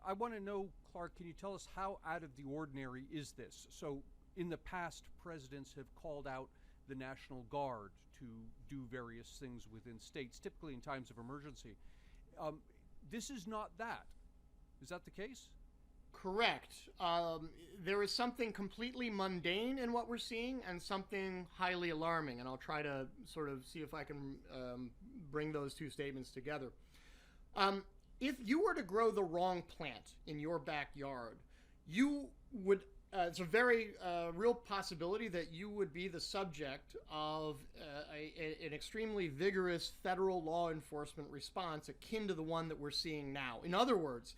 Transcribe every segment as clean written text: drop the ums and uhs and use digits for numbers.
I want to know, Clark, can you tell us how out of the ordinary is this? So, in the past, presidents have called out the National Guard to do various things within states, typically in times of emergency. This is not that. Is that the case? Correct. There is something completely mundane in what we're seeing and something highly alarming, and I'll try to sort of see if I can bring those two statements together. If you were to grow the wrong plant in your backyard, you would, it's a very real possibility that you would be the subject of an extremely vigorous federal law enforcement response akin to the one that we're seeing now. In other words,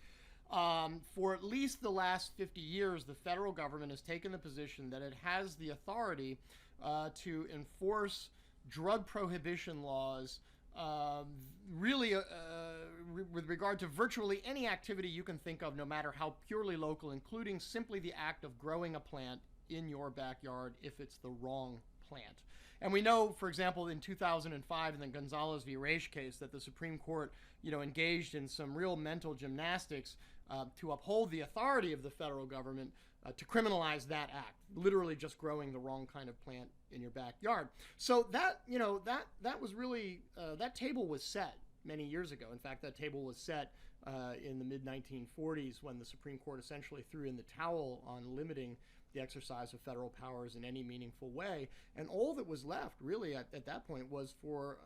for at least the last 50 years, the federal government has taken the position that it has the authority to enforce drug prohibition laws really with regard to virtually any activity you can think of, no matter how purely local, including simply the act of growing a plant in your backyard if it's the wrong plant. And we know, for example, in 2005 in the Gonzalez v. Raich case, that the Supreme Court, engaged in some real mental gymnastics to uphold the authority of the federal government to criminalize that act, literally just growing the wrong kind of plant in your backyard. So that was really that table was set many years ago. In fact, that table was set in the mid-1940s when the Supreme Court essentially threw in the towel on limiting the exercise of federal powers in any meaningful way. And all that was left really at that point was for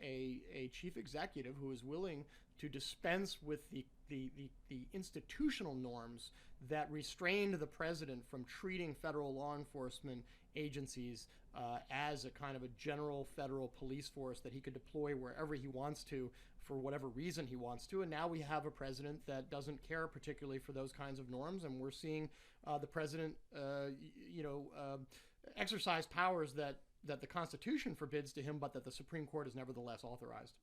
a chief executive who was willing to dispense with the institutional norms that restrained the president from treating federal law enforcement agencies as a kind of a general federal police force that he could deploy wherever he wants to for whatever reason he wants to. And now we have a president that doesn't care particularly for those kinds of norms, and we're seeing the president exercise powers that the Constitution forbids to him, but that the Supreme Court has nevertheless authorized.